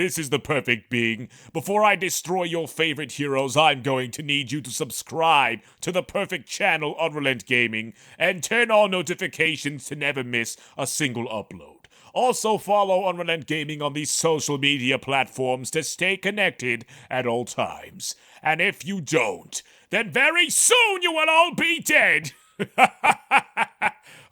this is the perfect being. Before I destroy your favorite heroes, I'm going to need you to subscribe to the perfect channel UnrealEntGaming and turn on notifications to never miss a single upload. Also follow UnrealEntGaming on these social media platforms to stay connected at all times. And if you don't, then very soon you will all be dead!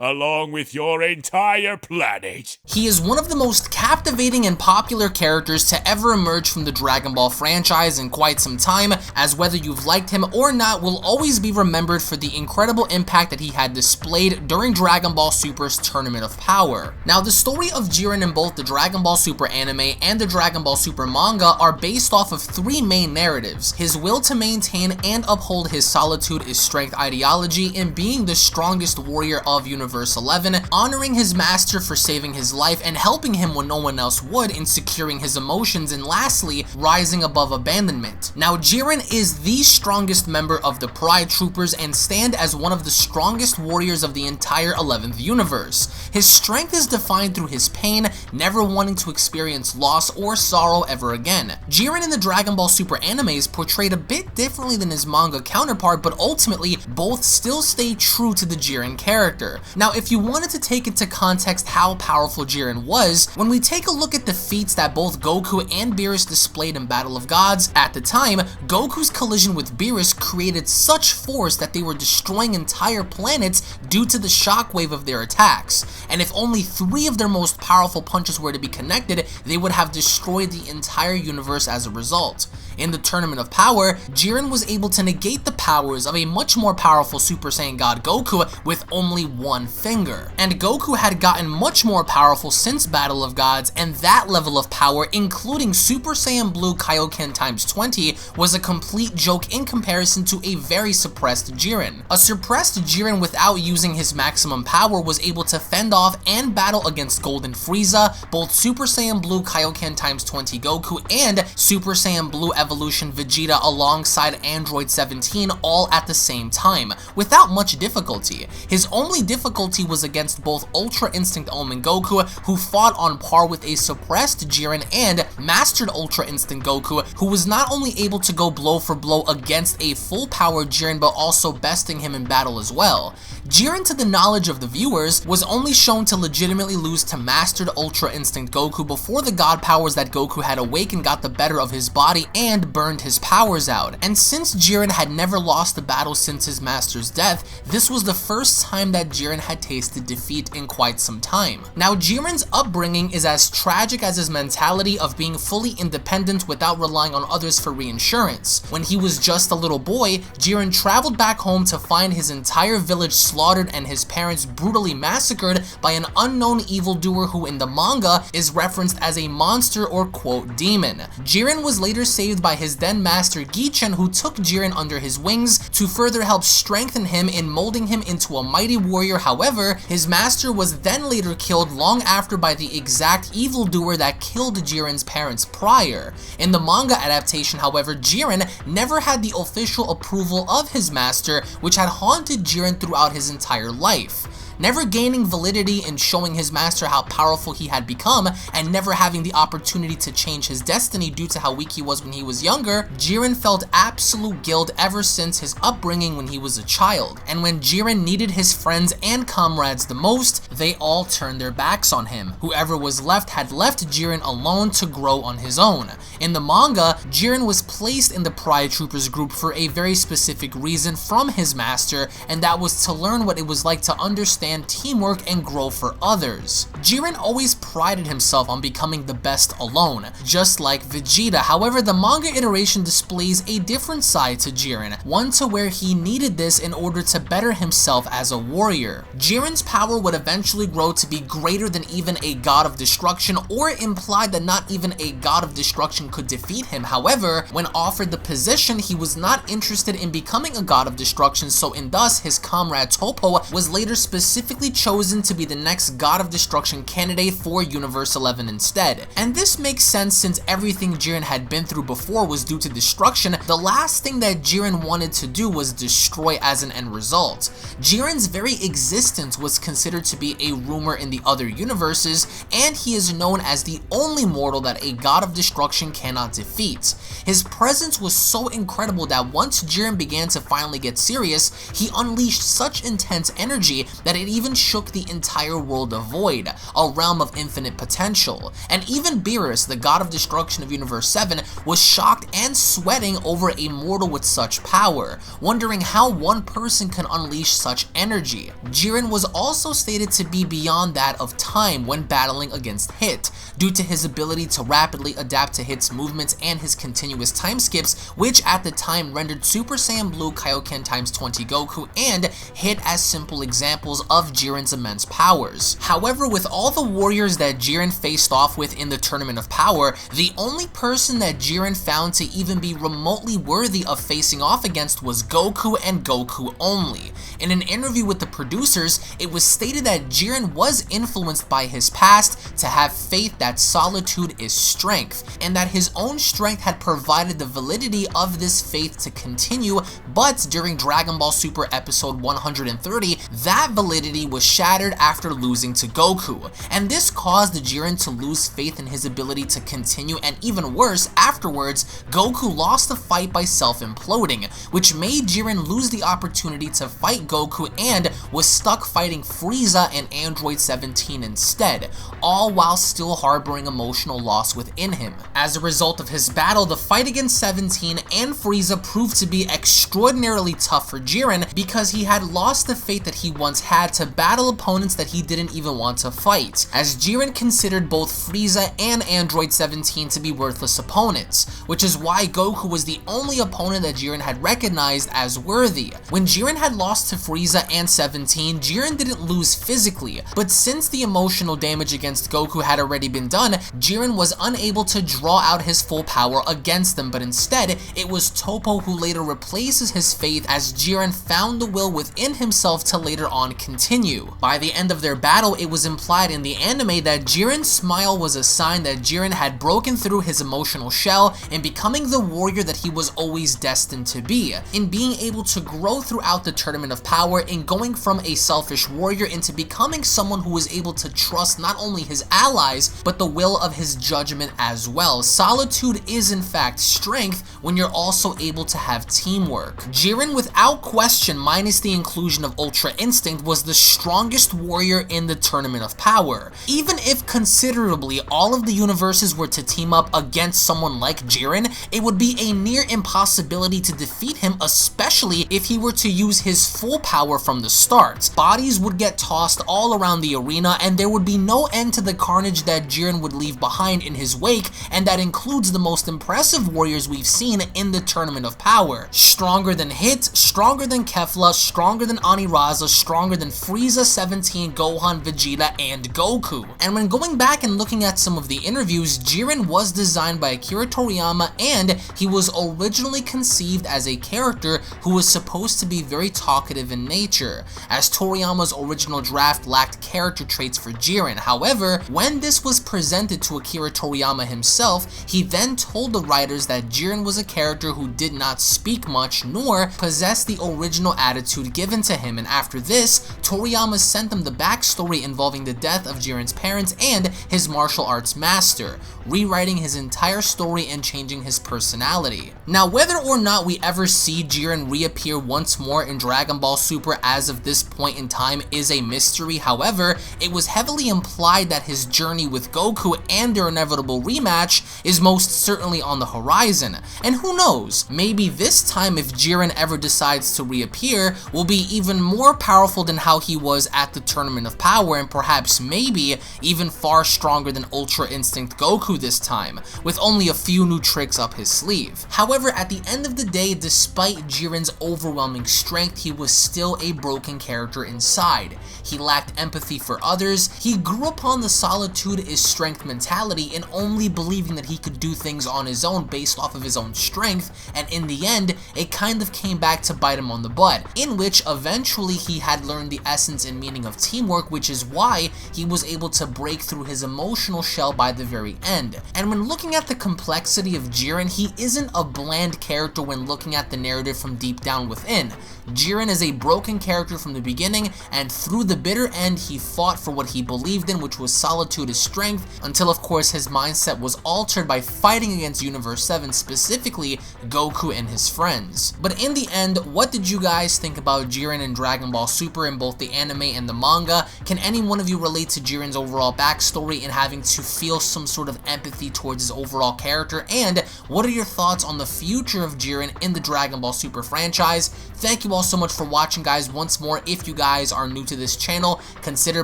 Along with your entire planet. He is one of the most captivating and popular characters to ever emerge from the Dragon Ball franchise in quite some time, as whether you've liked him or not will always be remembered for the incredible impact that he had displayed during Dragon Ball Super's Tournament of Power. Now, the story of Jiren in both the Dragon Ball Super anime and the Dragon Ball Super manga are based off of three main narratives: his will to maintain and uphold his solitude is strength ideology in being the strongest warrior of Universe 11, honoring his master for saving his life and helping him when no one else would in securing his emotions, and lastly, rising above abandonment. Now, Jiren is the strongest member of the Pride Troopers and stand as one of the strongest warriors of the entire 11th universe. His strength is defined through his pain, never wanting to experience loss or sorrow ever again. Jiren in the Dragon Ball Super anime is portrayed a bit differently than his manga counterpart, but ultimately, both still stay true to the Jiren character. Now, if you wanted to take into context how powerful Jiren was, when we take a look at the feats that both Goku and Beerus displayed in Battle of Gods, at the time, Goku's collision with Beerus created such force that they were destroying entire planets due to the shockwave of their attacks. And if only 3 of their most powerful punches were to be connected, they would have destroyed the entire universe as a result. In the Tournament of Power, Jiren was able to negate the powers of a much more powerful Super Saiyan God Goku with only one finger. And Goku had gotten much more powerful since Battle of Gods, and that level of power, including Super Saiyan Blue Kaioken times 20, was a complete joke in comparison to a very suppressed Jiren. A suppressed Jiren without using his maximum power was able to fend off and battle against Golden Frieza, both Super Saiyan Blue Kaioken times 20 Goku, and Super Saiyan Blue Evolution Vegeta alongside Android 17 all at the same time, without much difficulty. His only difficulty was against both Ultra Instinct Omen Goku, who fought on par with a suppressed Jiren, and Mastered Ultra Instinct Goku, who was not only able to go blow for blow against a full-power Jiren, but also besting him in battle as well. Jiren, to the knowledge of the viewers, was only shown to legitimately lose to Mastered Ultra Instinct Goku before the god powers that Goku had awakened got the better of his body and burned his powers out. And since Jiren had never lost a battle since his master's death, this was the first time that Jiren had tasted defeat in quite some time. Now, Jiren's upbringing is as tragic as his mentality of being fully independent without relying on others for reinsurance. When he was just a little boy, Jiren traveled back home to find his entire village slaughtered and his parents brutally massacred by an unknown evildoer who in the manga is referenced as a monster or quote demon. Jiren was later saved by his then master Gichen, who took Jiren under his wings to further help strengthen him in molding him into a mighty warrior. However, his master was then later killed long after by the exact evildoer that killed Jiren's parents prior. In the manga adaptation, however, Jiren never had the official approval of his master, which had haunted Jiren throughout his entire life. Never gaining validity in showing his master how powerful he had become, and never having the opportunity to change his destiny due to how weak he was when he was younger, Jiren felt absolute guilt ever since his upbringing when he was a child. And when Jiren needed his friends and comrades the most, they all turned their backs on him. Whoever was left had left Jiren alone to grow on his own. In the manga, Jiren was placed in the Pride Troopers group for a very specific reason from his master, and that was to learn what it was like to understand teamwork and grow for others. Jiren always prided himself on becoming the best alone, just like Vegeta. However, the manga iteration displays a different side to Jiren, one to where he needed this in order to better himself as a warrior. Jiren's power would eventually grow to be greater than even a god of destruction, or it implied that not even a god of destruction could defeat him. However, when offered the position, he was not interested in becoming a god of destruction, so in thus his comrade Toppo was later specifically specifically chosen to be the next God of Destruction candidate for Universe 11 instead. And this makes sense since everything Jiren had been through before was due to destruction. The last thing that Jiren wanted to do was destroy as an end result. Jiren's very existence was considered to be a rumor in the other universes, and he is known as the only mortal that a God of Destruction cannot defeat. His presence was so incredible that once Jiren began to finally get serious, he unleashed such intense energy that it even shook the entire world of Void, a realm of infinite potential. And even Beerus, the God of Destruction of Universe 7, was shocked and sweating over a mortal with such power, wondering how one person can unleash such energy. Jiren was also stated to be beyond that of time when battling against Hit, due to his ability to rapidly adapt to Hit's movements and his continuous time skips, which at the time rendered Super Saiyan Blue Kaioken x 20 Goku and Hit as simple examples of Jiren's immense powers. However, with all the warriors that Jiren faced off with in the Tournament of Power, the only person that Jiren found to even be remotely worthy of facing off against was Goku, and Goku only. In an interview with the producers, it was stated that Jiren was influenced by his past to have faith that solitude is strength, and that his own strength had provided the validity of this faith to continue, but during Dragon Ball Super episode 130, that validity was shattered after losing to Goku, and this caused Jiren to lose faith in his ability to continue, and even worse, afterwards, Goku lost the fight by self-imploding, which made Jiren lose the opportunity to fight Goku and was stuck fighting Frieza and Android 17 instead, all while still harboring emotional loss within him. As a result of his battle, the fight against 17 and Frieza proved to be extraordinarily tough for Jiren because he had lost the faith that he once had to battle opponents that he didn't even want to fight, as Jiren considered both Frieza and Android 17 to be worthless opponents, which is why Goku was the only opponent that Jiren had recognized as worthy. When Jiren had lost to Frieza and 17, Jiren didn't lose physically, but since the emotional damage against Goku had already been done, Jiren was unable to draw out his full power against them, but instead, it was Toppo who later replaces his faith as Jiren found the will within himself to later on continue. By the end of their battle, it was implied in the anime that Jiren's smile was a sign that Jiren had broken through his emotional shell and becoming the warrior that he was always destined to be, in being able to grow throughout the Tournament of Power, in going from a selfish warrior into becoming someone who was able to trust not only his allies, but the will of his judgment as well. Solitude is in fact strength when you're also able to have teamwork. Jiren, without question, minus the inclusion of Ultra Instinct, was the strongest warrior in the Tournament of Power. Even if considerably all of the universes were to team up against someone like Jiren, it would be a near impossibility to defeat him, especially if he were to use his full power from the start. Bodies would get tossed all around the arena, and there would be no end to the carnage that Jiren would leave behind in his wake, and that includes the most impressive warriors we've seen in the Tournament of Power. Stronger than Hit, stronger than Kefla, stronger than Aniraza, stronger than Frieza, 17, Gohan, Vegeta, and Goku. And when going back and looking at some of the interviews, Jiren was designed by Akira Toriyama, and he was originally conceived as a character who was supposed to be very talkative in nature, as Toriyama's original draft lacked character traits for Jiren. However, when this was presented to Akira Toriyama himself, he then told the writers that Jiren was a character who did not speak much nor possess the original attitude given to him, and after this, Toriyama sent them the backstory involving the death of Jiren's parents and his martial arts master, rewriting his entire story and changing his personality. Now, whether or not we ever see Jiren reappear once more in Dragon Ball Super as of this point in time is a mystery. However, it was heavily implied that his journey with Goku and their inevitable rematch is most certainly on the horizon. And who knows, maybe this time if Jiren ever decides to reappear, will be even more powerful than how he was at the Tournament of Power, and perhaps maybe even far stronger than Ultra Instinct Goku this time, with only a few new tricks up his sleeve. However, at the end of the day, despite Jiren's overwhelming strength, he was still a broken character inside. He lacked empathy for others, he grew upon the solitude is strength mentality and only believing that he could do things on his own based off of his own strength, and in the end, it kind of came back to bite him on the butt, in which eventually he had learned the the essence and meaning of teamwork, which is why he was able to break through his emotional shell by the very end. And when looking at the complexity of Jiren, he isn't a bland character when looking at the narrative from deep down within. Jiren is a broken character from the beginning, and through the bitter end, he fought for what he believed in, which was solitude as strength, until of course his mindset was altered by fighting against Universe 7, specifically Goku and his friends. But in the end, what did you guys think about Jiren in Dragon Ball Super in both the anime and the manga? Can any one of you relate to Jiren's overall backstory and having to feel some sort of empathy towards his overall character? And what are your thoughts on the future of Jiren in the Dragon Ball Super franchise? Thank you all so much for watching, guys. Once more, if you guys are new to this channel, consider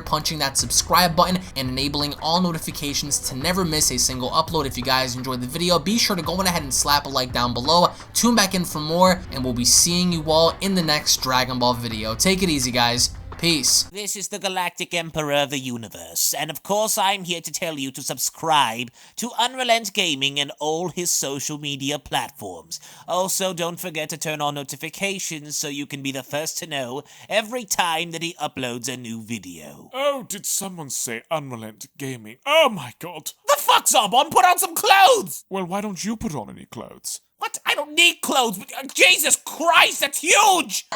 punching that subscribe button and enabling all notifications to never miss a single upload. If you guys enjoyed the video, be sure to go ahead and slap a like down below. Tune back in for more, and we'll be seeing you all in the next Dragon Ball video. Take it easy, guys. Peace. This is the Galactic Emperor of the Universe, and of course I'm here to tell you to subscribe to UnrealEntGaming and all his social media platforms. Also, don't forget to turn on notifications so you can be the first to know every time that he uploads a new video. Oh, did someone say UnrealEntGaming? Oh my god. The fuck's up? Put on some clothes! Well, why don't you put on any clothes? What? I don't need clothes. Jesus Christ, that's huge!